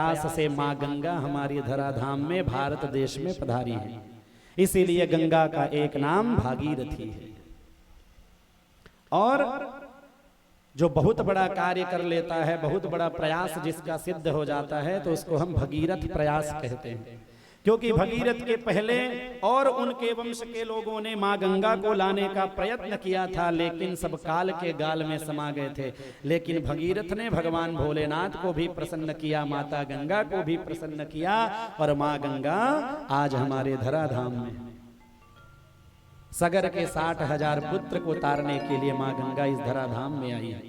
प्रयास से माँ गंगा हमारी धराधाम में भारत देश में पधारी है। इसीलिए गंगा का एक नाम भागीरथी है। और जो बहुत बड़ा कार्य कर लेता है, बहुत बड़ा प्रयास जिसका सिद्ध हो जाता है, तो उसको हम भगीरथ प्रयास कहते हैं। क्योंकि भगीरथ के पहले और उनके वंश के लोगों ने माँ गंगा को लाने का प्रयत्न किया था, लेकिन सब काल के गाल में समा गए थे। लेकिन भगीरथ ने भगवान भोलेनाथ को भी प्रसन्न किया, माता गंगा को भी प्रसन्न किया, और माँ गंगा आज हमारे धराधाम में। सगर के 60,000 पुत्र को तारने के लिए माँ गंगा इस धराधाम में आई है।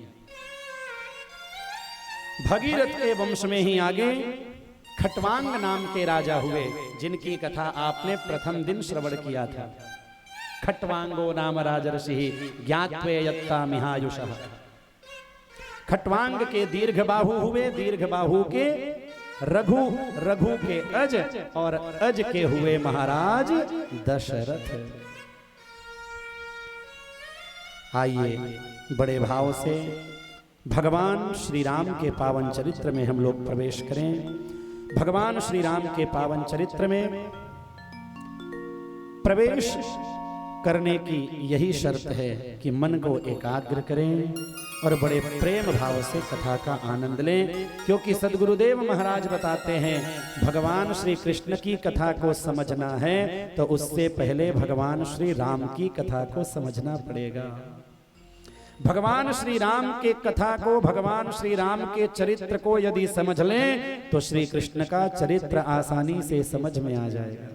भगीरथ के वंश में ही आगे खटवांग नाम के राजा हुए, जिनकी कथा आपने प्रथम दिन श्रवण किया था। खटवांगो नाम राजर्षि ज्ञात्वे यत्ता मिहायुषः। खटवांग के दीर्घ बाहु हुए, दीर्घ बाहु के रघु, रघु के अज, और अज के हुए महाराज दशरथ। आइए बड़े भाव से भगवान श्री राम के पावन चरित्र में हम लोग प्रवेश करें। भगवान श्री राम के पावन चरित्र में प्रवेश करने की यही शर्त है कि मन को एकाग्र करें और बड़े प्रेम भाव से कथा का आनंद लें। क्योंकि सद्गुरुदेव महाराज बताते हैं, भगवान श्री कृष्ण की कथा को समझना है तो उससे पहले भगवान श्री राम की कथा को समझना पड़ेगा। भगवान श्री राम के कथा को, भगवान श्री राम के चरित्र को यदि समझ लें तो श्री कृष्ण का चरित्र आसानी से समझ में आ जाएगा।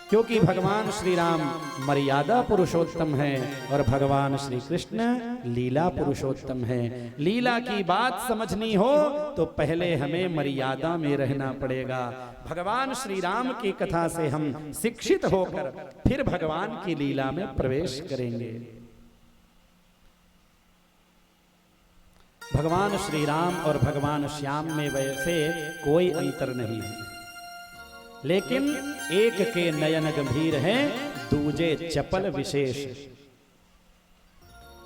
क्योंकि भगवान श्री राम मर्यादा पुरुषोत्तम है और भगवान श्री कृष्ण लीला पुरुषोत्तम है। लीला की बात समझनी हो तो पहले हमें मर्यादा में रहना पड़ेगा। भगवान श्री राम की कथा से हम शिक्षित होकर फिर भगवान की लीला में प्रवेश करेंगे। भगवान श्री राम और भगवान श्याम में वैसे कोई अंतर नहीं है, लेकिन एक के नयन गंभीर हैं, दूजे चपल विशेष।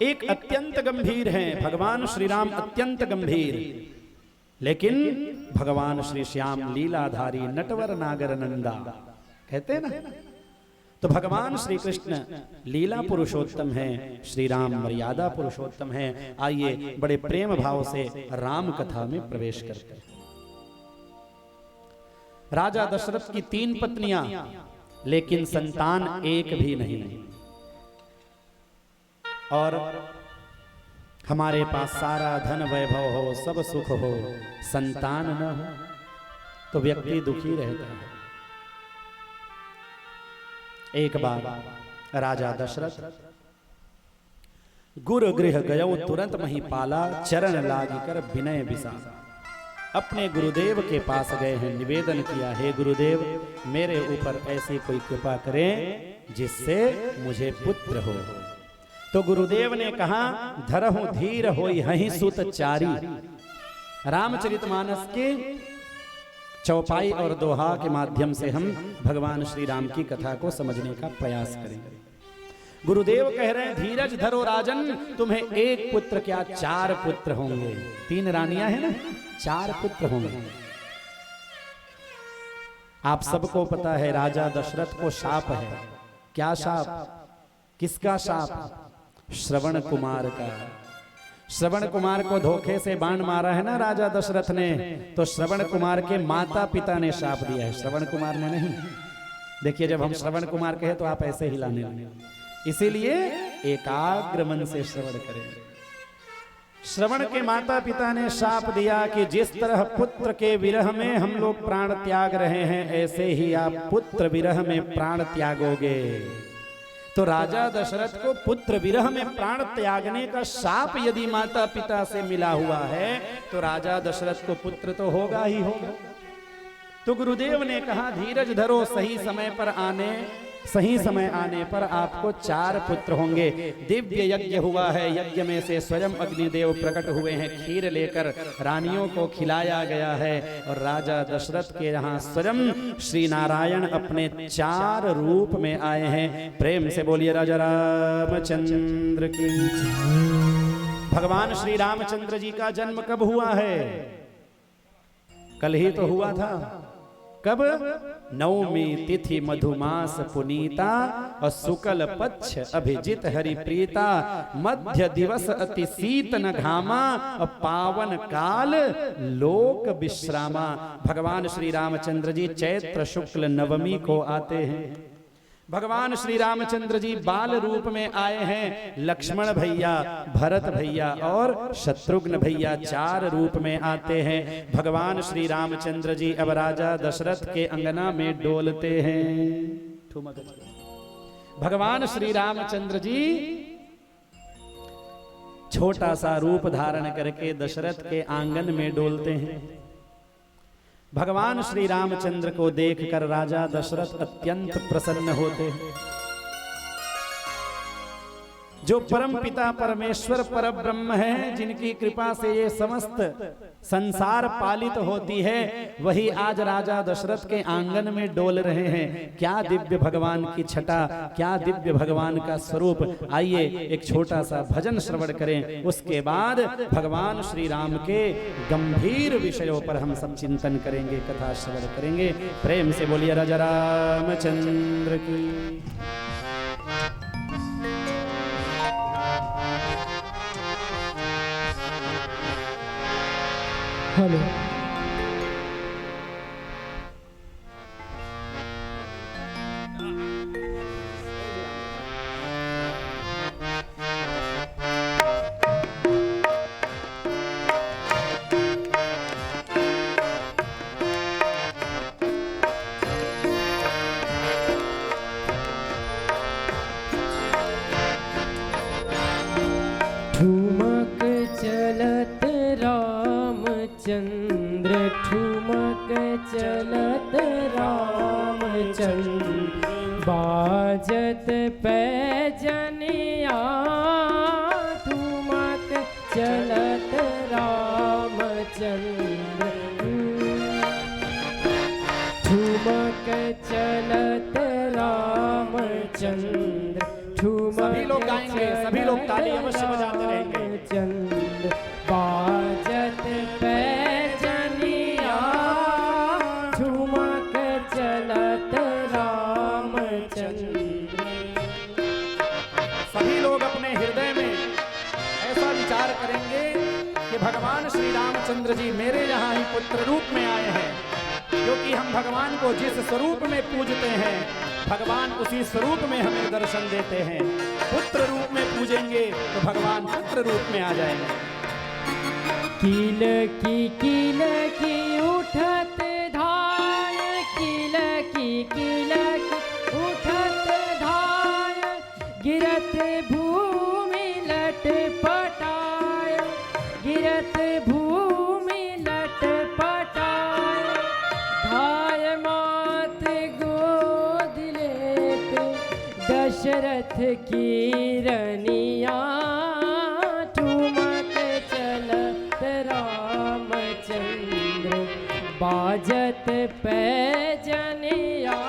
एक अत्यंत गंभीर हैं, भगवान श्री राम अत्यंत गंभीर, लेकिन भगवान श्री श्याम लीलाधारी नटवर नागर नंदा कहते हैं ना। तो भगवान श्री कृष्ण लीला पुरुषोत्तम हैं, श्री राम मर्यादा पुरुषोत्तम हैं। आइए बड़े प्रेम भाव से राम कथा में प्रवेश करते हैं। राजा दशरथ की 3 पत्नियां, लेकिन संतान एक भी नहीं। और हमारे पास सारा धन वैभव हो, सब सुख हो, संतान न हो तो व्यक्ति दुखी रहता है। एक बार राजा दशरथ गुरु गृह गयो तुरंत महिपाला, चरण लागी कर विनय विसा। अपने गुरुदेव के पास गए हैं, निवेदन किया, हे गुरुदेव मेरे ऊपर ऐसी कोई कृपा करें जिससे मुझे पुत्र हो। तो गुरुदेव ने कहा, धरहु धीर होई हहि सुत चारी। रामचरितमानस के चौपाई और दोहा के माध्यम से हम भगवान श्री राम की कथा को समझने का प्रयास करेंगे। गुरुदेव कह रहे हैं, धीरज धरो राजन, तुम्हें एक पुत्र क्या 4 पुत्र होंगे। 3 रानियां हैं ना, 4 पुत्र होंगे। आप सबको पता है राजा दशरथ को शाप है। क्या शाप? किसका शाप? श्रवण कुमार का। श्रवण कुमार को धोखे से बाण मारा है ना राजा दशरथ ने, तो श्रवण कुमार के माता पिता ने शाप दिया है, श्रवण कुमार ने नहीं। देखिए जब हम श्रवण कुमार कहे तो आप ऐसे हिलाने लगे, इसीलिए एकाग्र मन से श्रवण करें। श्रवण के माता पिता ने शाप दिया कि जिस तरह पुत्र के विरह में हम लोग प्राण त्याग रहे हैं, ऐसे ही आप पुत्र विरह में प्राण त्यागोगे। तो राजा दशरथ को पुत्र विरह में प्राण त्यागने का शाप यदि माता पिता से मिला हुआ है तो राजा दशरथ को पुत्र तो होगा ही होगा। तो गुरुदेव ने कहा, धीरज धरो, सही समय आने पर आपको 4 पुत्र होंगे। दिव्य यज्ञ हुआ है, यज्ञ में से स्वयं अग्निदेव प्रकट हुए हैं, खीर लेकर रानियों को खिलाया गया है। और राजा दशरथ के यहाँ स्वयं श्री नारायण अपने 4 रूप में आए हैं। प्रेम से बोलिए राजा रामचंद्र की। भगवान श्री रामचंद्र जी का जन्म कब हुआ है? कल ही तो हुआ था। कब? नवमी तिथि मधुमास पुनीता और शुक्ल पक्ष अभिजित हरिप्रीता, मध्य दिवस अति शीत न घामा और पावन काल लोक विश्रामा। भगवान श्री रामचंद्र जी चैत्र शुक्ल नवमी को आते हैं। भगवान श्री रामचंद्र जी बाल रूप में आए हैं। लक्ष्मण भैया, भरत भैया और शत्रुघ्न भैया 4 रूप में आते हैं। भगवान श्री रामचंद्र जी अब राजा दशरथ के अंगना में डोलते हैं। भगवान श्री रामचंद्र जी छोटा सा रूप धारण करके दशरथ के आंगन में डोलते हैं। भगवान श्री रामचंद्र को देखकर राजा दशरथ अत्यंत प्रसन्न होते हैं। जो परम पिता परमेश्वर पर ब्रह्म है, जिनकी कृपा से ये समस्त संसार पालित होती है, वही आज राजा दशरथ के आंगन में डोल रहे हैं। क्या दिव्य भगवान की छटा, क्या दिव्य भगवान का स्वरूप। आइए एक छोटा सा भजन श्रवण करें, उसके बाद भगवान श्री राम के गंभीर विषयों पर हम सब चिंतन करेंगे, कथा श्रवण करेंगे। प्रेम से बोलिए राजा रामचंद्र की। हेलो। ठुमक चलत रामचंद्र, ठुमक चलत रामचंद्र, बाजत पैजनिया, ठुमक चलत रामचंद्र, ठुमक चलत रामचंद्र, सभी लोग गाएंगे, सभी लोग ताली अवश्य बजाते रहेंगे। चंद्र बाजत पैजनिया, ठुमक चलत रामचंद्र। सभी लोग अपने हृदय में ऐसा विचार करेंगे कि भगवान श्री रामचंद्र जी मेरे यहाँ ही पुत्र रूप में आए हैं, क्योंकि हम भगवान को जिस स्वरूप में पूजते हैं, भगवान उसी स्वरूप में हमें दर्शन देते हैं। पुत्र रूप में पूजेंगे तो भगवान पुत्र रूप में आ जाएंगे। कील की उठत धाय, कील की उठत धाय, गिरत भूमि लट पटाय, गिरत भूमि लट पटाय, धाय मात गोद लेत दशरथ की रनिया, ठुमक चलत रामचंद्र, बाजत पैजनिया,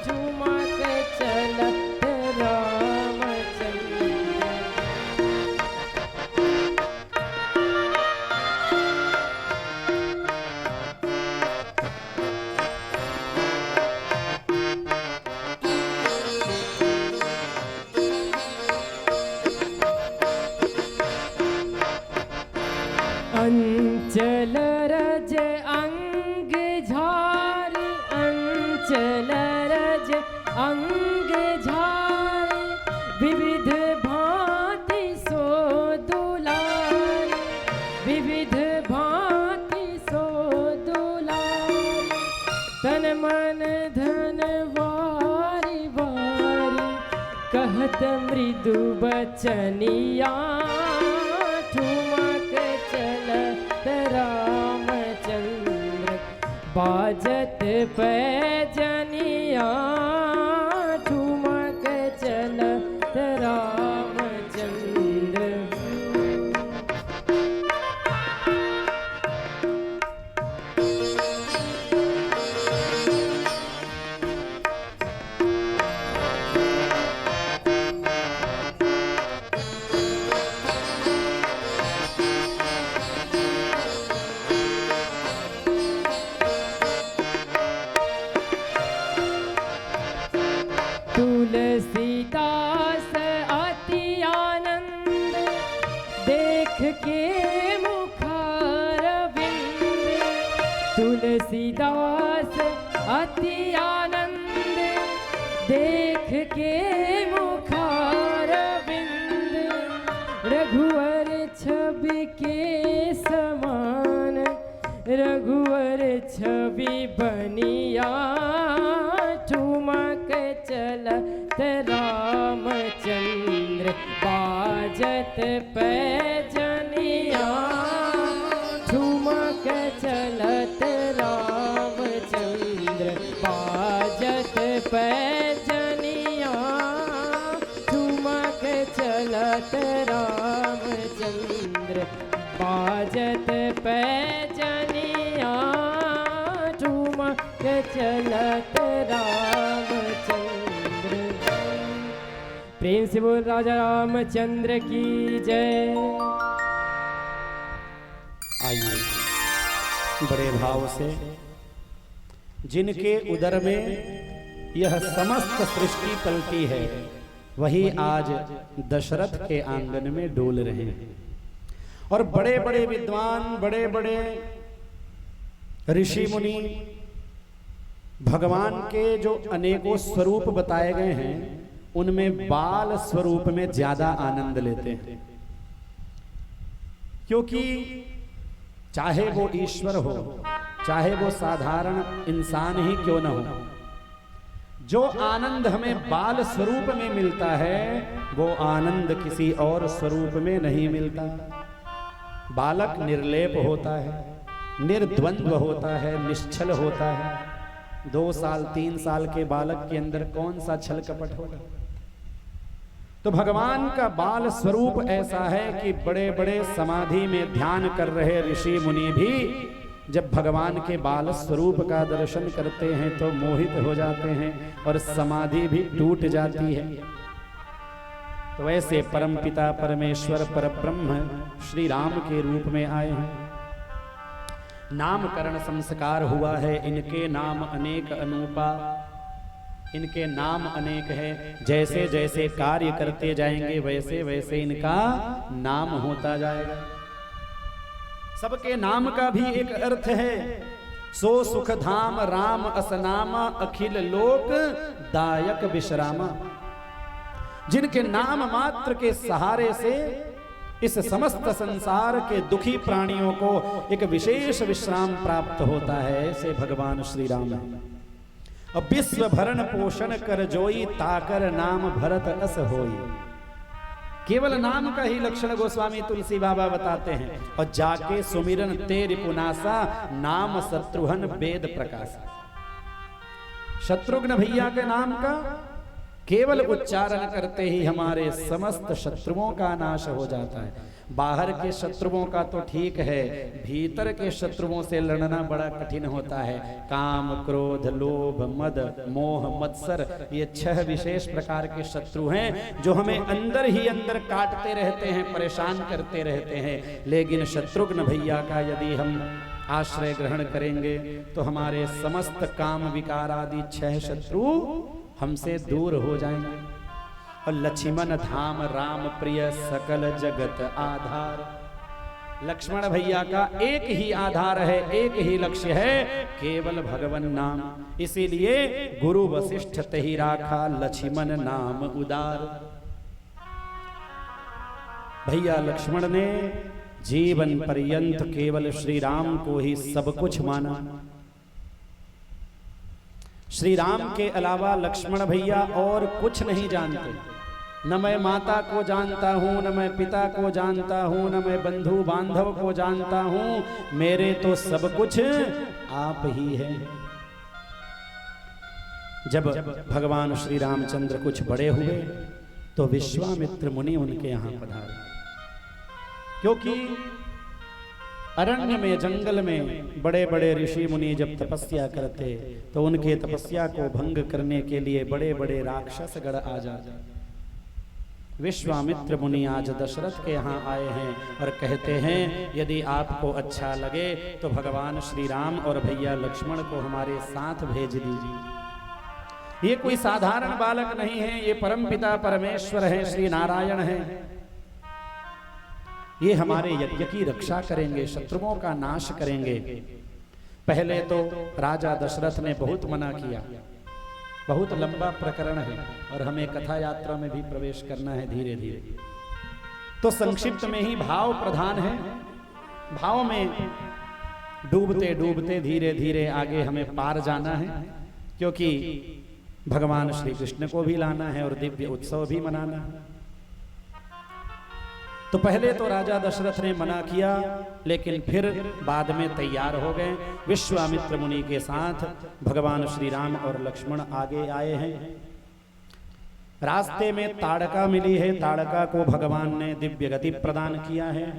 ठुमक चलत रामचंद्र। अंचल रज अंग झारी, अंचल रज अंग झारी, विविध भांति सो दुलारी, विविध भांति सो दुलारी, तन मन धन वारी वारी, कहत मृदु बचनिया, ठुमक चलत रामचंद्र, बाजत पैजनिया, ठुमक चलत रामचंद्र। तुलसीदास अति आनंद देख के मुखारविंद, रघुवर छवि के समान रघुवर छवि बनिया, ठुमक चलत रामचंद्र बाजत पैजनिया, ठुमक चलत रामचंद्र बाजत पैजनिया, ठुमक चलत रामचंद्र बाजत पैजनिया, ठुमक चलत रामचंद्र। प्रेम से बोल राजा रामचंद्र की जय। आइए बड़े भाव से, जिनके उदर में यह समस्त सृष्टि पलती है, वही आज दशरथ के आंगन में डोल रहे हैं। और बड़े बड़े विद्वान, बड़े बड़े ऋषि मुनि भगवान के जो अनेकों स्वरूप बताए गए हैं, उनमें बाल स्वरूप में ज्यादा आनंद लेते हैं। क्योंकि चाहे वो ईश्वर हो, चाहे वो साधारण इंसान ही क्यों न हो, जो आनंद हमें बाल स्वरूप में मिलता है, वो आनंद किसी और स्वरूप में नहीं मिलता। बालक निर्लेप होता है, निर्द्वंद्व होता है, निश्चल होता है। 2 साल 3 साल के बालक के अंदर कौन सा छल कपट होगा। तो भगवान का बाल स्वरूप ऐसा है कि बड़े बड़े समाधि में ध्यान कर रहे ऋषि मुनि भी जब भगवान के बाल स्वरूप का दर्शन करते हैं तो मोहित हो जाते हैं और समाधि भी टूट जाती है। तो ऐसे परमपिता परमेश्वर परब्रह्म श्री राम के रूप में आए हैं। नामकरण संस्कार हुआ है, इनके नाम अनेक अनूपा, इनके नाम अनेक हैं। जैसे जैसे कार्य करते जाएंगे वैसे वैसे इनका नाम होता जाएगा। सबके नाम का भी एक अर्थ है। सो सुख धाम राम असनामा, अखिल लोक दायक विश्रामा। जिनके नाम मात्र के सहारे से इस समस्त संसार के दुखी प्राणियों को एक विशेष विश्राम प्राप्त होता है, ऐसे भगवान श्री राम है। और विश्व भरण पोषण कर जोई, ताकर नाम भरत अस होई। केवल नाम का ही लक्षण गोस्वामी तुलसी बाबा बताते हैं। और जाके सुमिरन तेरि पुनासा, नाम शत्रुघ्न वेद प्रकाश। शत्रुघ्न भैया के नाम का केवल उच्चारण करते ही हमारे समस्त शत्रुओं का नाश हो जाता है। बाहर के शत्रुओं का तो ठीक है, भीतर के शत्रुओं से लड़ना बड़ा कठिन होता है। काम, क्रोध, लोभ, मद, मोह, मत्सर, ये 6 विशेष प्रकार के शत्रु हैं जो हमें अंदर ही अंदर काटते रहते हैं, परेशान करते रहते हैं। लेकिन शत्रुघ्न भैया का यदि हम आश्रय ग्रहण करेंगे तो हमारे समस्त काम विकार आदि 6 शत्रु हमसे दूर हो जाएंगे। और लक्ष्मण धाम राम प्रिय सकल जगत आधार। लक्ष्मण भैया का एक ही आधार है, एक ही लक्ष्य है, केवल भगवन नाम। इसीलिए गुरु वशिष्ठ तहि राखा, लक्ष्मण नाम उदार। भैया लक्ष्मण ने जीवन पर्यंत केवल श्री राम को ही सब कुछ माना। श्री राम के अलावा लक्ष्मण भैया और कुछ नहीं जानते। न मैं माता को जानता हूं, न मैं पिता को जानता हूं, न मैं बंधु बांधव को जानता हूं, मेरे तो सब कुछ आप ही हैं। जब भगवान श्री रामचंद्र कुछ बड़े हुए तो विश्वामित्र मुनि उनके यहां पधारे। क्योंकि अरण्य में, जंगल में बड़े बड़े ऋषि मुनि जब तपस्या करते तो उनके तपस्या को भंग करने के लिए बड़े बड़े राक्षस गण आ जाते। विश्वामित्र मुनि आज दशरथ के यहाँ आए हैं और कहते हैं यदि आपको अच्छा लगे तो भगवान श्री राम और भैया लक्ष्मण को हमारे साथ भेज दीजिए। ये कोई साधारण बालक नहीं है, ये परमपिता परमेश्वर है, श्री नारायण है। ये हमारे यज्ञ की रक्षा करेंगे, शत्रुओं का नाश करेंगे। पहले तो राजा दशरथ ने बहुत मना किया, बहुत लंबा प्रकरण है और हमें कथा यात्रा में भी प्रवेश करना है धीरे धीरे, तो संक्षिप्त में ही भाव प्रधान है। भाव में डूबते डूबते धीरे धीरे आगे हमें पार जाना है, क्योंकि भगवान श्री कृष्ण को भी लाना है और दिव्य उत्सव भी मनाना है। तो पहले तो राजा दशरथ ने मना किया, लेकिन फिर बाद में तैयार हो गए। विश्वामित्र मुनि के साथ भगवान श्री राम और लक्ष्मण आगे आए हैं। रास्ते में ताड़का मिली है, ताड़का को भगवान ने दिव्य गति प्रदान किया है।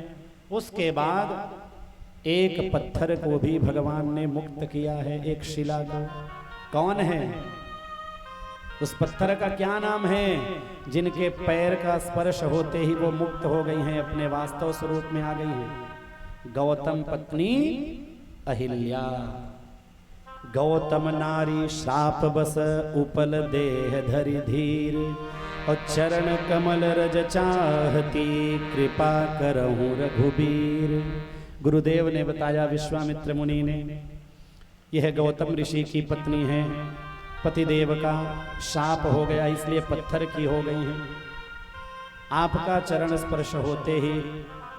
उसके बाद एक पत्थर को भी भगवान ने मुक्त किया है, एक शिला को। कौन है उस पत्थर का क्या नाम है? जिनके पैर का स्पर्श होते ही वो मुक्त हो गई हैं, अपने वास्तव स्वरूप में आ गई है। गौतम पत्नी अहिल्या। गौतम नारी श्राप बस उपल देह धरि धीर, और चरण कमल रज चाहती कृपा करहूं रघुबीर। गुरुदेव ने बताया, विश्वामित्र मुनि ने, यह गौतम ऋषि की पत्नी है। पतिदेव का शाप हो गया, इसलिए पत्थर की हो गई हैं। आपका चरण स्पर्श होते ही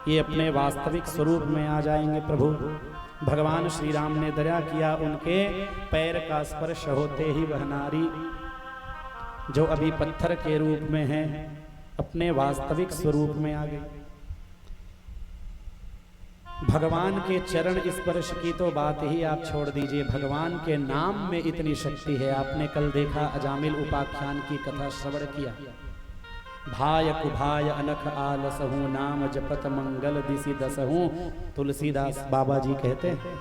ये अपने वास्तविक स्वरूप में आ जाएंगे। प्रभु भगवान श्री राम ने दया किया, उनके पैर का स्पर्श होते ही वह नारी जो अभी पत्थर के रूप में है, अपने वास्तविक स्वरूप में आ गई। भगवान के चरण स्पर्श की तो बात ही आप छोड़ दीजिए, भगवान के नाम में इतनी शक्ति है। आपने कल देखा, अजामिल उपाख्यान की कथा श्रवण किया। भाय कुभाय अनख आलसहूं, नाम जपत मंगल दिसि दसहूं। तुलसीदास बाबा जी कहते हैं,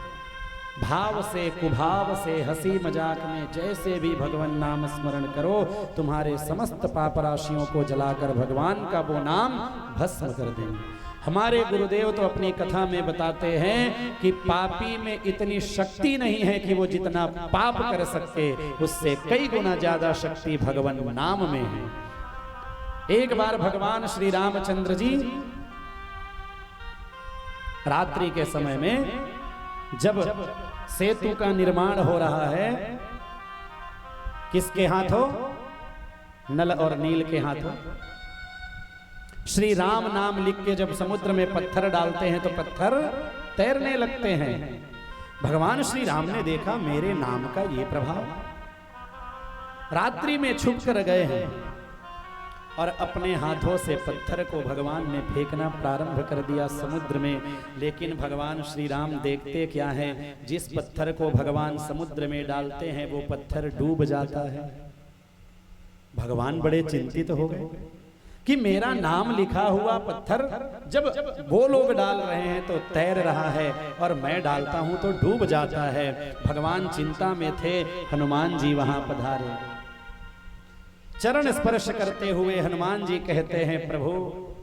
भाव से कुभाव से हंसी मजाक में जैसे भी भगवान नाम स्मरण करो, तुम्हारे समस्त पाप राशियों को जलाकर भगवान का वो नाम भस्म कर देंगे। हमारे गुरुदेव तो अपनी कथा में बताते हैं कि पापी में इतनी शक्ति नहीं है कि वो जितना पाप कर सकते, उससे कई गुना ज्यादा शक्ति भगवान नाम में है। एक बार भगवान श्री रामचंद्र जी रात्रि के समय में, जब सेतु का निर्माण हो रहा है, किसके हाथों? नल और नील के हाथों। श्री राम नाम लिख के जब समुद्र में पत्थर डालते हैं तो पत्थर तैरने लगते हैं। भगवान श्री राम ने देखा, मेरे नाम का ये प्रभाव। रात्रि में छुप कर गए हैं और अपने हाथों से पत्थर को भगवान ने फेंकना प्रारंभ कर दिया समुद्र में। लेकिन भगवान श्री राम देखते क्या है, जिस पत्थर को भगवान समुद्र में डालते हैं वो पत्थर डूब जाता है। भगवान बड़े चिंतित हो गए कि मेरा नाम लिखा हुआ पत्थर जब वो लोग डाल रहे हैं तो तैर रहा है, और मैं डालता हूं तो डूब जाता है। भगवान चिंता में थे। हनुमान जी वहां पधारे। चरण स्पर्श करते हुए हनुमान जी कहते हैं, प्रभु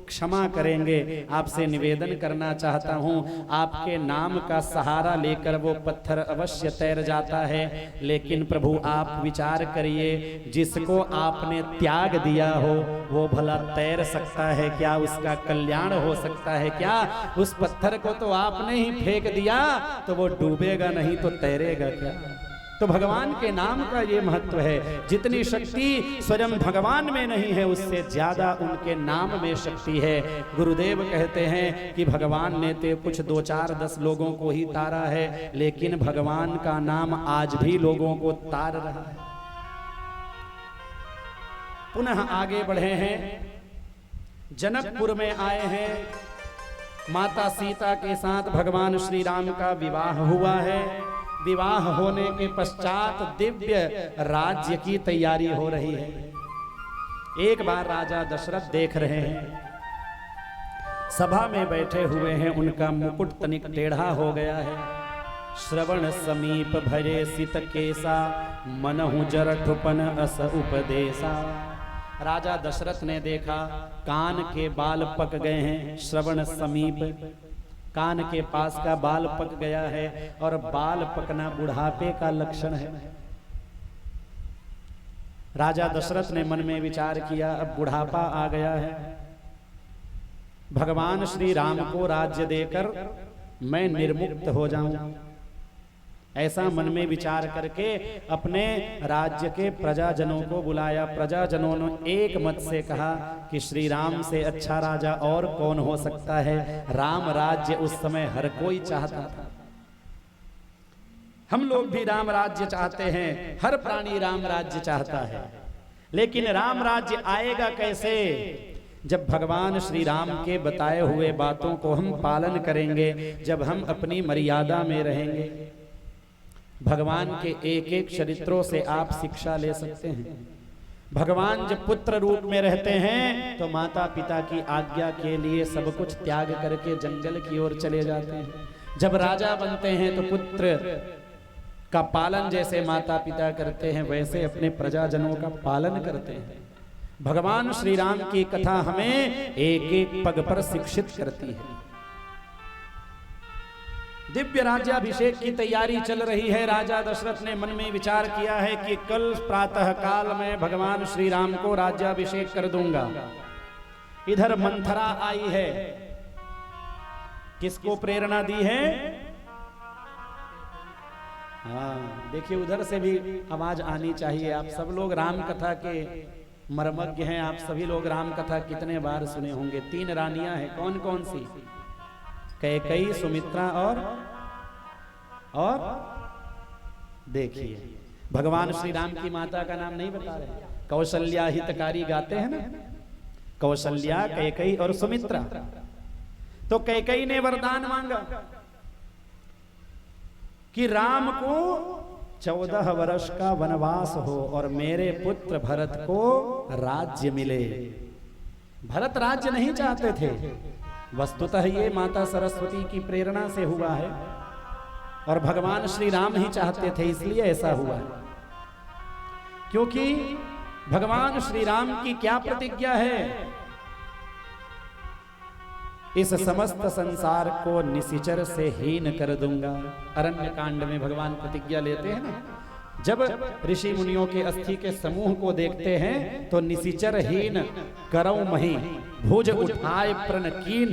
क्षमा करेंगे, आपसे निवेदन करना चाहता हूं। आपके नाम का सहारा लेकर वो पत्थर अवश्य तैर जाता है, लेकिन प्रभु आप विचार करिए, जिसको आपने त्याग दिया हो वो भला तैर सकता है क्या? उसका कल्याण हो सकता है क्या? उस पत्थर को तो आपने ही फेंक दिया, तो वो डूबेगा नहीं तो तैरेगा क्या? तो भगवान के नाम का ये महत्व है। जितनी शक्ति स्वयं भगवान में नहीं है, उससे ज्यादा उनके नाम में शक्ति है। गुरुदेव कहते हैं कि भगवान ने तो कुछ 2, 4, 10 लोगों को ही तारा है, लेकिन भगवान का नाम आज भी लोगों को तार रहा है। पुनः आगे बढ़े हैं, जनकपुर में आए हैं। माता सीता के साथ भगवान श्री राम का विवाह हुआ है। विवाह होने के पश्चात दिव्य राज्य की तैयारी हो रही है। एक बार राजा दशरथ देख रहे हैं, सभा में बैठे हुए हैं, उनका मुकुट तनिक टेढ़ा हो गया है। श्रवण समीप भरे सित केसा, मनहु जरठुपन अस उपदेशा। राजा दशरथ ने देखा कान के बाल पक गए हैं। श्रवण समीप, कान के पास का बाल पक गया है, और बाल पकना बुढ़ापे का लक्षण है। राजा दशरथ ने मन में विचार किया, अब बुढ़ापा आ गया है, भगवान श्री राम को राज्य देकर मैं निर्मुक्त हो जाऊं। ऐसा मन में विचार करके अपने राज्य के प्रजाजनों को बुलाया। प्रजाजनों ने एक मत से कहा कि श्री राम से अच्छा राजा और कौन हो सकता है। राम राज्य उस समय हर कोई चाहता था। हम लोग भी राम राज्य चाहते हैं, हर प्राणी राम राज्य चाहता है, लेकिन राम राज्य आएगा कैसे? जब भगवान श्री राम के बताए हुए बातों को हम पालन करेंगे, जब हम अपनी मर्यादा में रहेंगे। भगवान के एक एक चरित्रों से आप शिक्षा ले सकते हैं। भगवान जब पुत्र रूप में रहते हैं तो माता पिता की आज्ञा के लिए सब कुछ त्याग करके जंगल की ओर चले जाते हैं। जब राजा बनते हैं तो पुत्र का पालन जैसे माता पिता करते हैं, वैसे अपने प्रजाजनों का पालन करते हैं। भगवान श्री राम की कथा हमें एक एक पग पर शिक्षित करती है। दिव्य राज्याभिषेक की तैयारी चल रही है। राजा दशरथ ने मन में विचार किया है कि कल प्रातः काल में भगवान श्री राम को राज्याभिषेक कर दूंगा। इधर मंथरा आई है, किसको प्रेरणा दी है? हाँ, देखिए उधर से भी आवाज आनी चाहिए। आप सब लोग राम कथा के मर्मज्ञ हैं, आप सभी लोग राम कथा कितने बार सुने होंगे। 3 रानियां हैं, कौन कौन सी? कैकेयी, सुमित्रा और देखिए भगवान श्री राम की माता का नाम नहीं बता रहे। कौशल्या हितकारी गाते हैं ना, कौशल्या, कैकेयी और सुमित्रा। तो कैकेयी ने वरदान मांगा कि राम को 14 वर्ष का वनवास हो और मेरे पुत्र भरत को राज्य मिले। भरत राज्य नहीं चाहते थे, वस्तुतः ये माता सरस्वती की प्रेरणा से हुआ है और भगवान श्री राम ही चाहते थे, इसलिए ऐसा हुआ है। क्योंकि भगवान श्री राम की क्या प्रतिज्ञा है? इस समस्त संसार को निशिचर से हीन कर दूंगा। अरण्य कांड में भगवान प्रतिज्ञा लेते हैं ना, जब ऋषि मुनियों के अस्थि के समूह को देखते हैं तो निशिचर हीन करौ मही भुज उठाए प्रण कीन।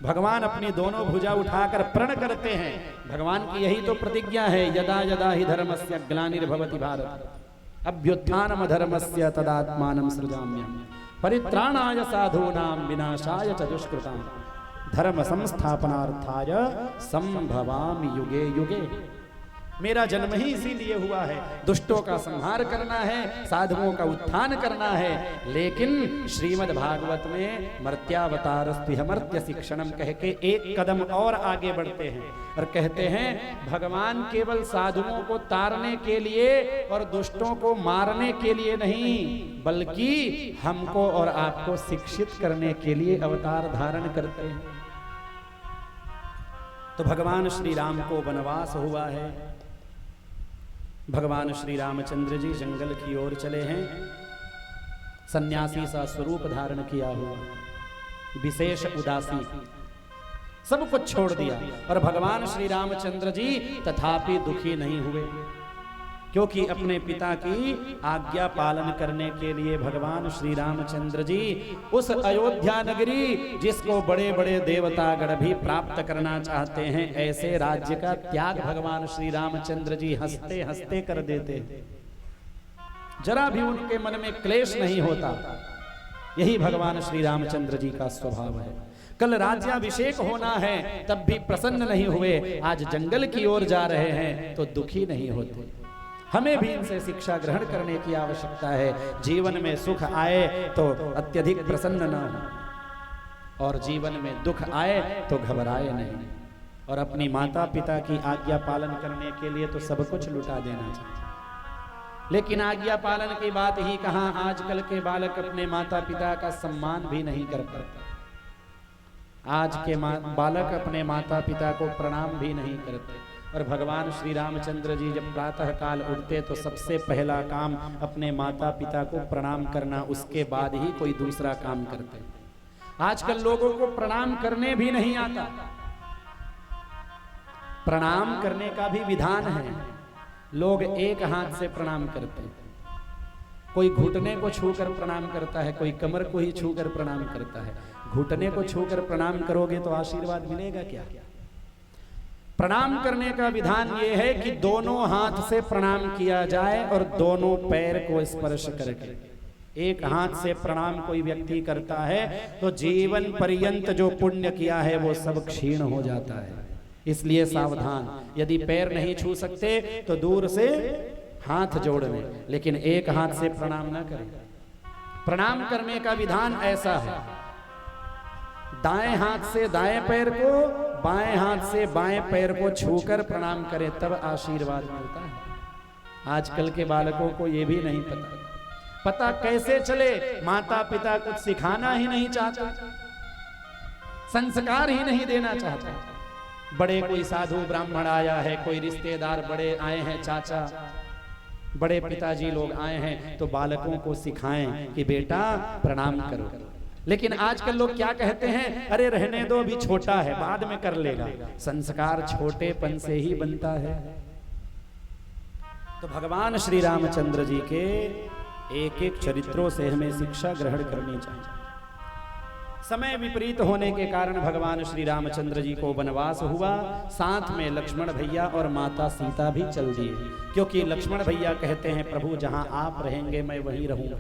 भगवान अपनी दोनों भुजा उठाकर प्रण करते हैं। भगवान की यही तो प्रतिज्ञा है, यदा यदा ही धर्मस्य ग्लानिर्भवति भारत अभ्युत्थानम धर्मस्य तदात्मानं सृजाम्यहम् परित्राणाय साधूनां विनाशाय च दुष्कृतां धर्म संस्थापनार्थाय संभवामि युगे युगे। मेरा जन्म ही इसीलिए हुआ है, दुष्टों का संहार करना है, साधुओं का उत्थान करना है। लेकिन श्रीमद् भागवत में मर्त्यावतारस्त्विह मर्त्य शिक्षणम कह के एक कदम और आगे बढ़ते हैं और कहते हैं भगवान केवल साधुओं को तारने के लिए और दुष्टों को मारने के लिए नहीं, बल्कि हमको और आपको शिक्षित करने के लिए अवतार धारण करते हैं। तो भगवान श्री राम को वनवास हुआ है। भगवान श्री रामचंद्र जी जंगल की ओर चले हैं, सन्यासी सा स्वरूप धारण किया हुआ, विशेष उदासी, सब कुछ छोड़ दिया। और भगवान श्री रामचंद्र जी तथापि दुखी नहीं हुए, क्योंकि अपने पिता की आज्ञा पालन करने के लिए भगवान श्री रामचंद्र जी उस अयोध्या नगरी, जिसको बड़े बड़े देवतागण भी प्राप्त करना चाहते हैं, ऐसे राज्य का त्याग भगवान श्री रामचंद्र जी हंसते हंसते कर देते। जरा भी उनके मन में क्लेश नहीं होता। यही भगवान श्री रामचंद्र जी का स्वभाव है। कल राज्याभिषेक होना है तब भी प्रसन्न नहीं हुए, आज जंगल की ओर जा रहे हैं तो दुखी नहीं होते। हमें भी इनसे शिक्षा ग्रहण करने की आवश्यकता है। जीवन में सुख आए तो अत्यधिक प्रसन्न न हो और जीवन में दुख आए तो घबराए नहीं। और अपनी माता पिता की आज्ञा पालन करने के लिए तो सब कुछ लुटा देना चाहिए। लेकिन आज्ञा पालन की बात ही कहां, आजकल के बालक अपने माता पिता का सम्मान भी नहीं कर पाते। आज के बालक अपने माता पिता को प्रणाम भी नहीं करते। और भगवान श्री रामचंद्र जी जब प्रातः काल उठते तो सबसे पहला काम अपने माता पिता को प्रणाम करना, उसके बाद ही कोई दूसरा काम करते। आजकल लोगों को प्रणाम करने भी नहीं आता। प्रणाम करने का भी विधान है। लोग एक हाथ से प्रणाम करते हैं, कोई घुटने को छूकर प्रणाम करता है, कोई कमर को ही छूकर प्रणाम करता है। घुटने को छूकर प्रणाम करोगे तो आशीर्वाद मिलेगा क्या? प्रणाम करने का विधान ये है कि दोनों हाथ से प्रणाम किया जाए और दोनों पैर को स्पर्श करके। एक हाथ से प्रणाम कोई व्यक्ति करता है तो जीवन पर्यंत जो पुण्य किया है वो सब क्षीण हो जाता है। इसलिए सावधान, यदि पैर नहीं छू सकते तो दूर से हाथ जोड़ लें, लेकिन एक हाथ से प्रणाम ना करें। प्रणाम करने का विधान ऐसा है, दाएं हाथ से दाएं पैर को, बाएं हाथ से बाएं पैर को छूकर प्रणाम करें, तब आशीर्वाद मिलता है। आजकल के बालकों को यह भी नहीं पता कैसे चले, माता पिता कुछ सिखाना ही नहीं चाहते, संस्कार ही नहीं देना चाहते। बड़े कोई साधु ब्राह्मण आया है, कोई रिश्तेदार बड़े आए हैं, चाचा बड़े पिताजी लोग आए हैं, तो बालकों को सिखाएं कि बेटा प्रणाम करो। लेकिन आजकल लोग क्या कहते हैं, अरे रहने दो, अभी छोटा है, बाद में कर लेगा। संस्कार छोटेपन से ही बनता है। तो भगवान श्री रामचंद्र जी के एक एक चरित्रों से हमें शिक्षा ग्रहण करनी चाहिए। समय विपरीत होने के कारण भगवान श्री रामचंद्र जी को वनवास हुआ, साथ में लक्ष्मण भैया और माता सीता भी चल दिए, क्योंकि लक्ष्मण भैया कहते हैं प्रभु जहां आप रहेंगे मैं वहीं रहूंगा।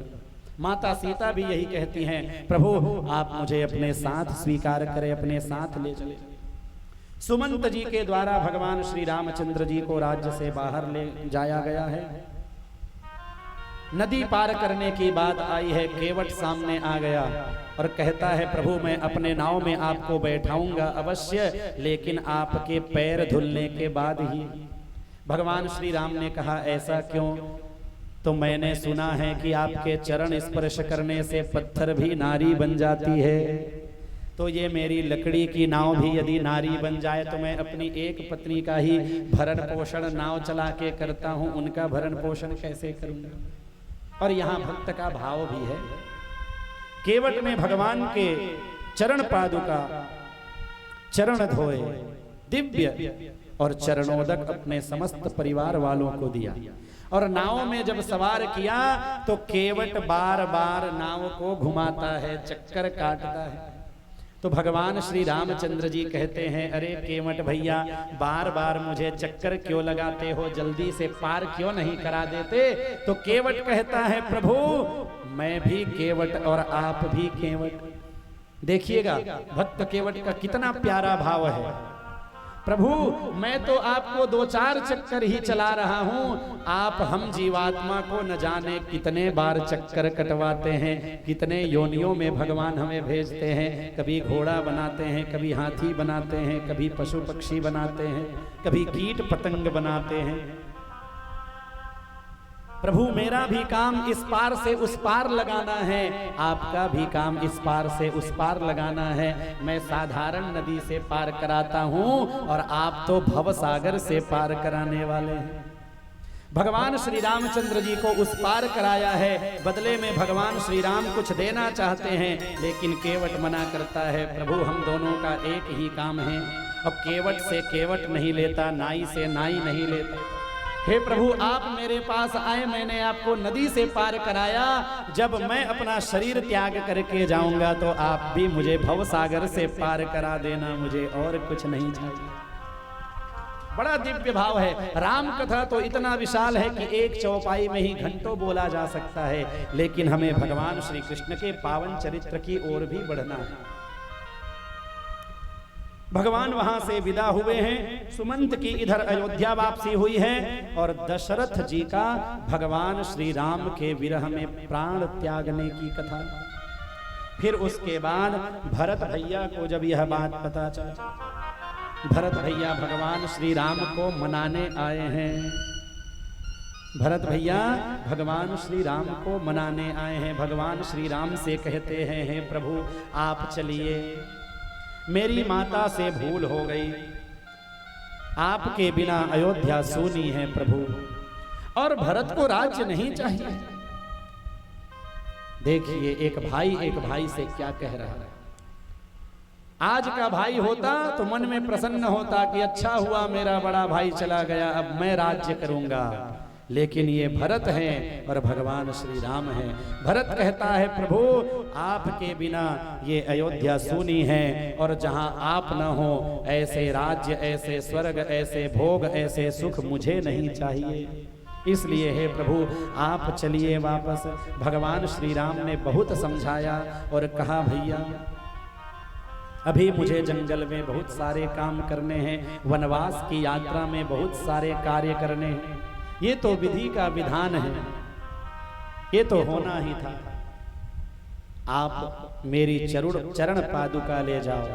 माता सीता भी यही कहती हैं, प्रभु आप मुझे अपने साथ स्वीकार करें, अपने साथ ले चले। सुमंत जी के द्वारा भगवान श्री रामचंद्र जी को राज्य से बाहर ले जाया गया है। नदी पार करने की बात आई है, केवट सामने आ गया और कहता है प्रभु मैं अपने नाव में आपको बैठाऊंगा अवश्य, लेकिन आपके पैर धुलने के बाद ही। भगवान श्री राम ने कहा ऐसा क्यों? तो मैंने सुना है कि आपके चरण स्पर्श करने से पत्थर भी नारी बन जाती है, तो ये मेरी लकड़ी की नाव भी यदि नारी बन जाए तो मैं अपनी एक पत्नी का ही भरण पोषण नाव चला के करता हूं, उनका भरण पोषण कैसे करूंगा? और यहाँ भक्त का भाव भी है। केवट में भगवान के चरण पादुका, चरण धोए दिव्य और चरणोदक अपने समस्त परिवार वालों को दिया, और नाव में जब सवार किया तो केवट बार बार नाव को घुमाता है, चक्कर काटता है। तो भगवान श्री रामचंद्र जी कहते हैं अरे केवट भैया बार बार मुझे चक्कर क्यों लगाते हो, जल्दी से पार क्यों नहीं करा देते? तो केवट कहता है प्रभु मैं भी केवट और आप भी केवट। देखिएगा भक्त केवट का कितना प्यारा भाव है। प्रभु मैं तो आपको 2-4 चक्कर ही चला रहा हूं, आप हम जीवात्मा को न जाने कितने बार चक्कर कटवाते हैं, कितने योनियों में भगवान हमें भेजते हैं। कभी घोड़ा बनाते हैं, कभी हाथी बनाते हैं, कभी पशु पक्षी बनाते हैं, कभी कीट पतंग बनाते हैं। प्रभु मेरा भी काम इस पार से उस पार लगाना है, आपका भी काम इस पार से उस पार लगाना है। मैं साधारण नदी से पार कराता हूं और आप तो भव सागर से पार कराने वाले हैं। भगवान श्री रामचंद्र जी को उस पार कराया है, बदले में भगवान श्री राम कुछ देना चाहते हैं, लेकिन केवट मना करता है प्रभु हम दोनों का एक ही काम है। अब केवट से केवट नहीं लेता, नाई से नाई नहीं लेता। हे प्रभु आप मेरे पास आए, मैंने आपको नदी से पार कराया, जब मैं अपना शरीर त्याग करके जाऊंगा तो आप भी मुझे भव सागर से पार करा देना, मुझे और कुछ नहीं चाहिए। बड़ा दिव्य भाव है। राम कथा तो इतना विशाल है कि एक चौपाई में ही घंटों बोला जा सकता है, लेकिन हमें भगवान श्री कृष्ण के पावन चरित्र की ओर भी बढ़ना है। भगवान वहां से विदा हुए हैं, सुमंत की इधर अयोध्या वापसी हुई है, और दशरथ जी का भगवान श्री राम के विरह में प्राण त्यागने की कथा। फिर उसके बाद भरत भैया को जब यह बात पता चला, भरत भैया भगवान श्री राम को मनाने आए हैं। भरत भैया भगवान श्री राम को मनाने आए हैं। भगवान श्री राम से कहते हैं हे प्रभु आप चलिए, मेरी माता से भूल हो गई, आपके बिना अयोध्या सूनी है प्रभु, और भरत को राज्य नहीं चाहिए। देखिए एक भाई से क्या कह रहा है। आज का भाई होता तो मन में प्रसन्न होता कि अच्छा हुआ मेरा बड़ा भाई चला गया, अब मैं राज्य करूंगा। लेकिन ये भरत हैं और भगवान श्री राम हैं। भरत कहता है प्रभु आपके बिना ये अयोध्या सूनी है, और जहां आप न हो ऐसे राज्य, ऐसे स्वर्ग, ऐसे भोग, ऐसे सुख मुझे नहीं चाहिए। इसलिए हे प्रभु आप चलिए वापस। भगवान श्री राम ने बहुत समझाया और कहा भैया अभी मुझे जंगल में बहुत सारे काम करने हैं, वनवास की यात्रा में बहुत सारे कार्य करने हैं। ये तो विधि का विधान है, ये तो होना ही था। आप मेरी चरण पादुका ले जाओ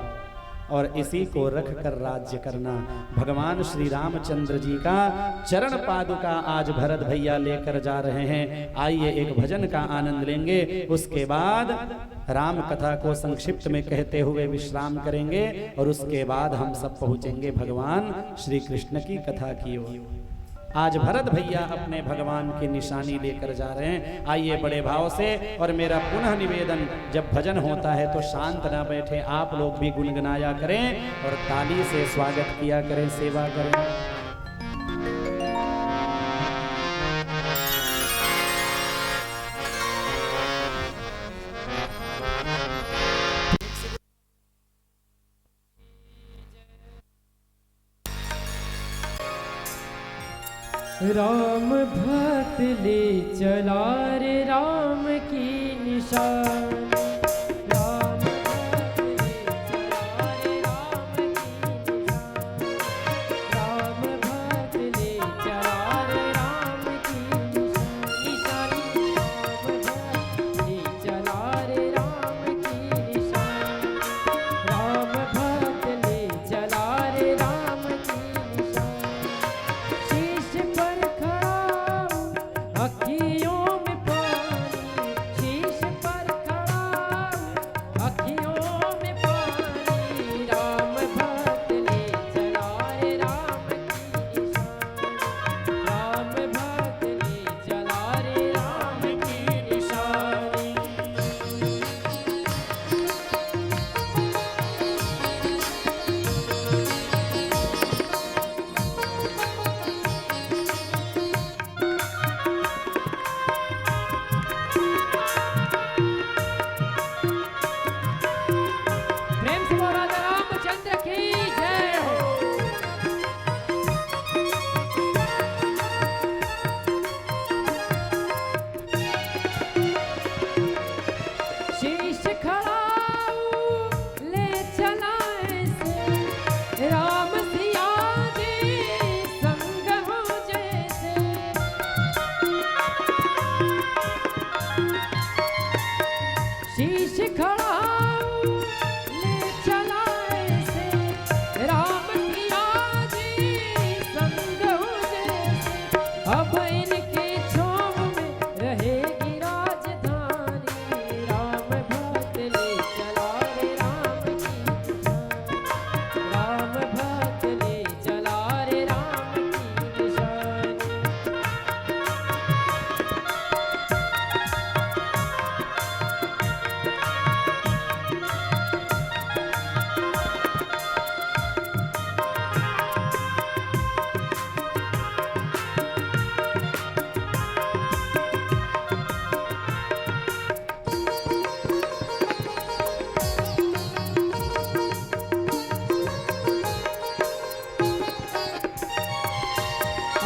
और इसी को रख कर राज्य करना। भगवान श्री रामचंद्र जी का चरण पादुका आज भरत भैया लेकर जा रहे हैं। आइए एक भजन का आनंद लेंगे, उसके बाद राम कथा को संक्षिप्त में कहते हुए विश्राम करेंगे और उसके बाद हम सब पहुंचेंगे भगवान श्री कृष्ण की कथा की ओर। आज भरत भैया अपने भगवान की निशानी लेकर जा रहे हैं। आइए बड़े भाव से, और मेरा पुनः निवेदन, जब भजन होता है तो शांत ना बैठे, आप लोग भी गुनगुनाया करें और ताली से स्वागत किया करें, सेवा करें। राम भक्त ले चला रे राम की निशान। राम भक्त ले चला रे राम की निशान। राम भक्त ले चला रे राम की निशानी। राम भक्त ले चला रे राम की निशान। राम भक्त ले चला रे राम की निशान। शीश पर अखियों में पानी, शीश पर खड़ा अखियों में पानी। राम भक्त ले चला रे राम की निशान। राम भक्त ले चला रे राम की निशानी। प्रेम से बोलो राजा रामचंद्र की जय हो। शीश खड़ा ले चला ऐसे, राम सिया जी संग हो जैसे। शीश खड़ा ले चला ऐसे, राम सिया जी संग हो जैसे। अब इनके छाँव में रहेगी राजधानी। राम भक्त ले चला रे राम की निशान। राम भक्त ले चला रे राम की निशान।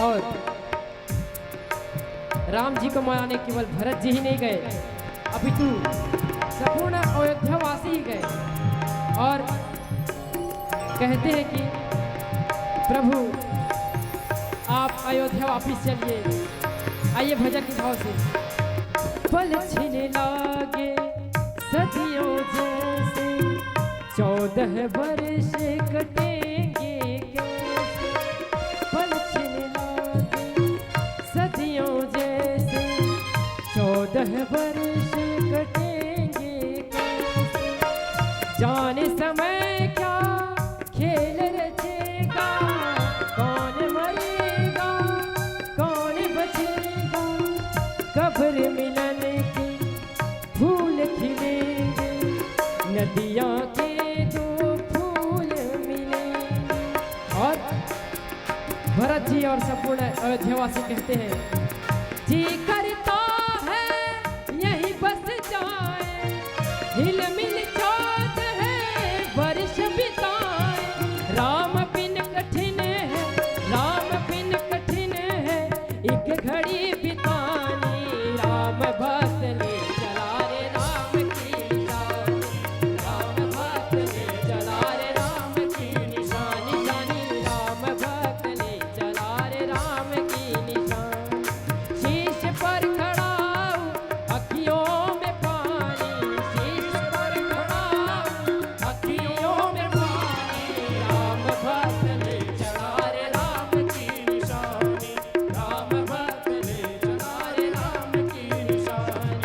और राम जी को मनाने केवल भरत जी ही नहीं गए, अपितु संपूर्ण अयोध्यावासी ही गए और कहते हैं कि प्रभु आप अयोध्या वापिस चलिए। आइए भजन के भाव से। पल छिन लागे सदियों जैसे, 14 वर्ष कटेंगे कैसे। पल छिन लागे सदियों जैसे, 14 वर्ष कटेंगे कैसे। जाने समय क्या खेल रचेगा, कौन मरेगा कौन बचेगा। कब्र मिलन के फूल खिलेंगे, नदियाँ के दो फूल मिलेंगे। और भरत जी और संपूर्ण अयोध्यावासी कहते हैं जी करता है यही बस जाए, हिल मिल चाहत है वर्ष बिताए। राम बिन कठिन है, राम बिन कठिन है एक घड़ी बितानी। राम भक्त ले चला रे राम की निशानी, राम भक्त ले चला रे राम की निशानी निशानी। राम भक्त ले चला रे राम की निशानी। शीश पर खड़ा हूँ अखियों में पानी, शीश पर खड़ा हूँ अखियों में पानी। राम भक्त ले चला रे राम की निशानी, राम भक्त ले चला रे राम की निशानी।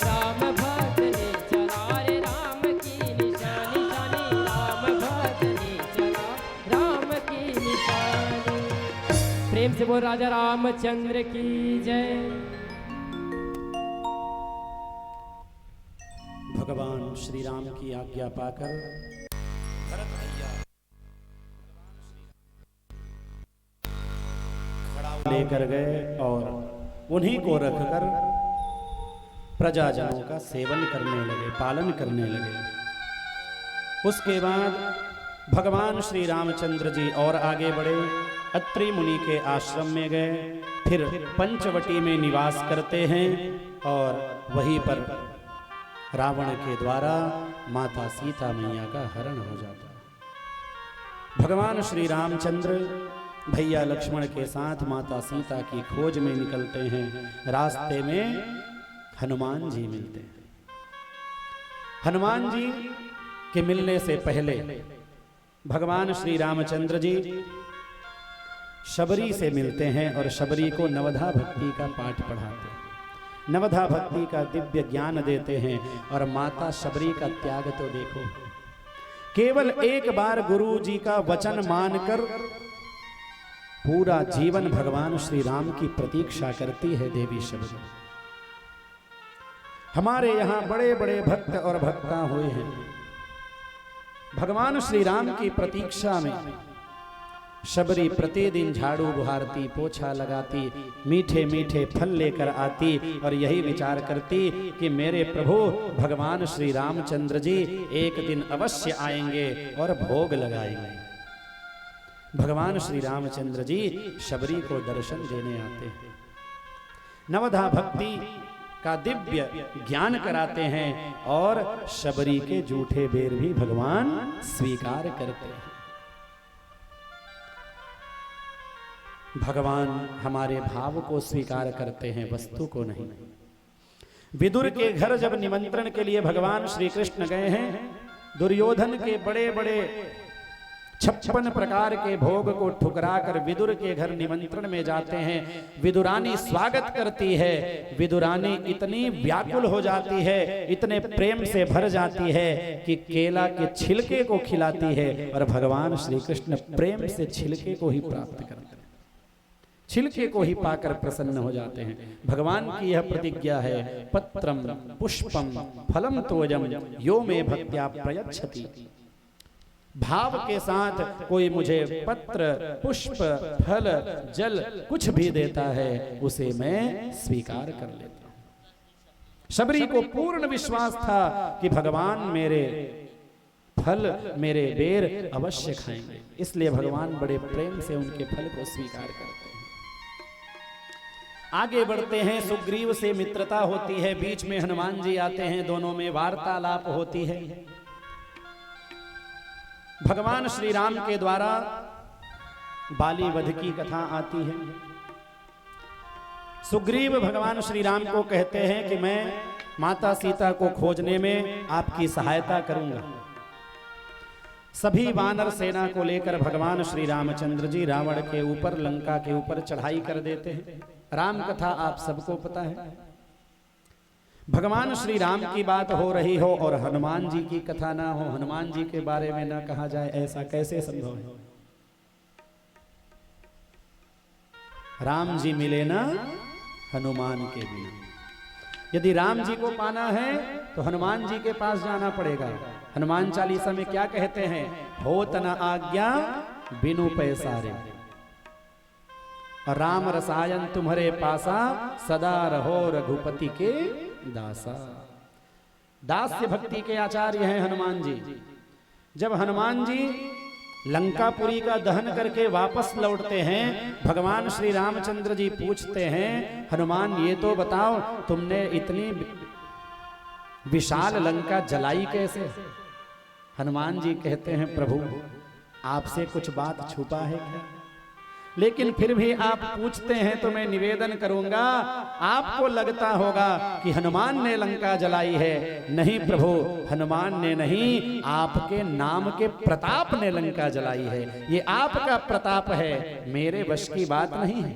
राम भक्त ले चला रे राम की निशानी निशानी। राम भक्त ले चला राम की निशानी। प्रेम से बोल राजा रामचंद्र की जय। भगवान श्री राम की आज्ञा पाकर भरत भैया खड़ा लेकर गए और उन्हीं को रखकर प्रजाजनों का सेवन करने लगे, पालन करने लगे। उसके बाद भगवान श्री रामचंद्र जी और आगे बढ़े, अत्रि मुनि के आश्रम में गए, फिर पंचवटी में निवास करते हैं और वहीं पर रावण के द्वारा माता सीता मैया का हरण हो जाता है। भगवान श्री रामचंद्र भैया लक्ष्मण के साथ माता सीता की खोज में निकलते हैं। रास्ते में हनुमान जी मिलते हैं। हनुमान जी के मिलने से पहले भगवान श्री रामचंद्र जी शबरी से मिलते हैं और शबरी को नवधा भक्ति का पाठ पढ़ाते हैं, नवधा भक्ति का दिव्य ज्ञान देते हैं। और माता शबरी का त्याग तो देखो, केवल एक बार गुरु जी का वचन मानकर पूरा जीवन भगवान श्री राम की प्रतीक्षा करती है देवी शबरी। हमारे यहां बड़े बड़े भक्त और भक्ता हुए हैं, भगवान श्री राम की प्रतीक्षा में शबरी प्रतिदिन झाड़ू बुहारती, पोछा लगाती, मीठे मीठे फल लेकर आती और यही विचार करती कि मेरे प्रभु भगवान श्री रामचंद्र जी एक दिन अवश्य आएंगे और भोग लगाएंगे। भगवान श्री रामचंद्र जी शबरी को दर्शन देने आते हैं, नवधा भक्ति का दिव्य ज्ञान कराते हैं और शबरी के जूठे बेर भी भगवान स्वीकार करते हैं। भगवान हमारे भाव को स्वीकार करते हैं, वस्तु को नहीं। विदुर के घर जब निमंत्रण के लिए भगवान श्री कृष्ण गए हैं, दुर्योधन के बड़े बड़े 56 प्रकार के भोग को ठुकरा कर विदुर के घर निमंत्रण में जाते हैं। विदुरानी स्वागत करती है, विदुरानी इतनी व्याकुल हो जाती है, इतने प्रेम से भर जाती है कि केला के छिलके को खिलाती है और भगवान श्री कृष्ण प्रेम से छिलके को ही प्राप्त करते हैं, छिलके को ही पाकर प्रसन्न हो जाते हैं। भगवान की यह प्रतिज्ञा है, पत्रम पुष्पम फलम तोयम यो मे भक्त्या प्रयच्छति। भाव के साथ कोई मुझे पत्र, पुष्प, फल, जल कुछ भी देता है, उसे मैं स्वीकार कर लेता हूं। शबरी को पूर्ण विश्वास था कि भगवान मेरे फल, मेरे बेर अवश्य खाएंगे, इसलिए भगवान बड़े प्रेम से उनके फल को स्वीकार करते हैं। आगे बढ़ते हैं, सुग्रीव से मित्रता होती है, बीच में हनुमान जी आते हैं, दोनों में वार्तालाप होती है। भगवान श्री राम के द्वारा बाली वध की कथा आती है। सुग्रीव भगवान श्री राम को कहते हैं कि मैं माता सीता को खोजने में आपकी सहायता करूंगा। सभी वानर सेना को लेकर भगवान श्री रामचंद्र जी रावण के ऊपर, लंका के ऊपर चढ़ाई कर देते हैं। राम कथा आप सबको पता है। भगवान श्री राम की बात हो रही हो और हनुमान जी की कथा ना हो, हनुमान जी के बारे में ना कहा जाए, ऐसा कैसे संभव है? राम जी मिले ना हनुमान के बिना। यदि राम जी को पाना है तो हनुमान जी के पास जाना पड़ेगा। हनुमान चालीसा में क्या कहते हैं? होत न आज्ञा बिनु पैसारे। राम रसायन तुम्हारे पासा, सदा रहो रघुपति के दासा। दास्य भक्ति के आचार्य हैं हनुमान जी। जब हनुमान जी लंकापुरी का दहन करके वापस लौटते हैं, भगवान श्री रामचंद्र जी पूछते हैं, हनुमान ये तो बताओ तुमने इतनी विशाल लंका जलाई कैसे? हनुमान जी कहते हैं, प्रभु आपसे कुछ बात छुपा है क्या? लेकिन फिर भी आप पूछते हैं तो मैं निवेदन करूंगा, आपको लगता होगा कि हनुमान ने लंका जलाई है। नहीं प्रभु, हनुमान ने नहीं, आपके नाम के प्रताप ने लंका जलाई है। ये आपका प्रताप है, मेरे वश की बात नहीं है।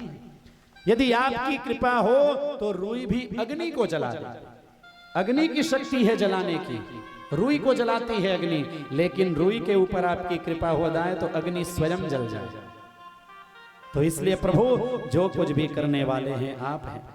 यदि आपकी कृपा हो तो रुई भी अग्नि को जला दे। अग्नि की शक्ति है जलाने की, रुई को जलाती है अग्नि, लेकिन रुई के ऊपर आपकी कृपा हो जाए तो अग्नि स्वयं जल जाए। तो इसलिए प्रभु जो कुछ भी करने वाले हैं आप हैं।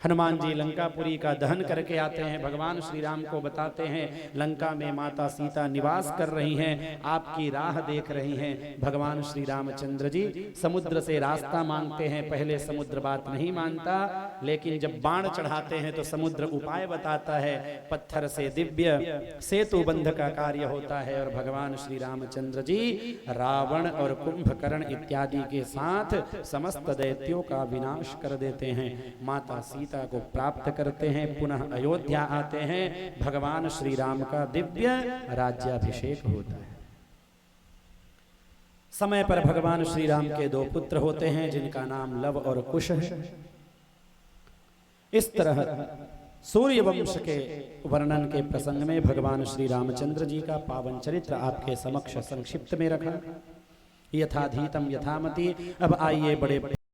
हनुमान जी लंकापुरी का दहन करके आते हैं, भगवान श्री राम को बताते हैं लंका में माता सीता निवास कर रही हैं, आपकी राह देख रही हैं। भगवान श्री रामचंद्र जी समुद्र से रास्ता मांगते हैं। पहले समुद्र बात नहीं मानता, लेकिन जब बाण चढ़ाते हैं तो समुद्र उपाय बताता है। पत्थर से दिव्य सेतु बंध का कार्य होता है और भगवान श्री रामचंद्र जी रावण और कुंभकर्ण इत्यादि के साथ समस्त दैत्यों का विनाश कर देते हैं। माता सीता को प्राप्त करते हैं, पुनः अयोध्या आते हैं। भगवान श्री राम का दिव्य राज्याभिषेक होता है। समय पर भगवान श्री राम के दो पुत्र होते हैं जिनका नाम लव और कुश है। इस तरह सूर्य वंश के वर्णन के प्रसंग में भगवान श्री रामचंद्र जी का पावन चरित्र आपके समक्ष संक्षिप्त में रखा, यथाधीतम यथामति। अब आइए बड़े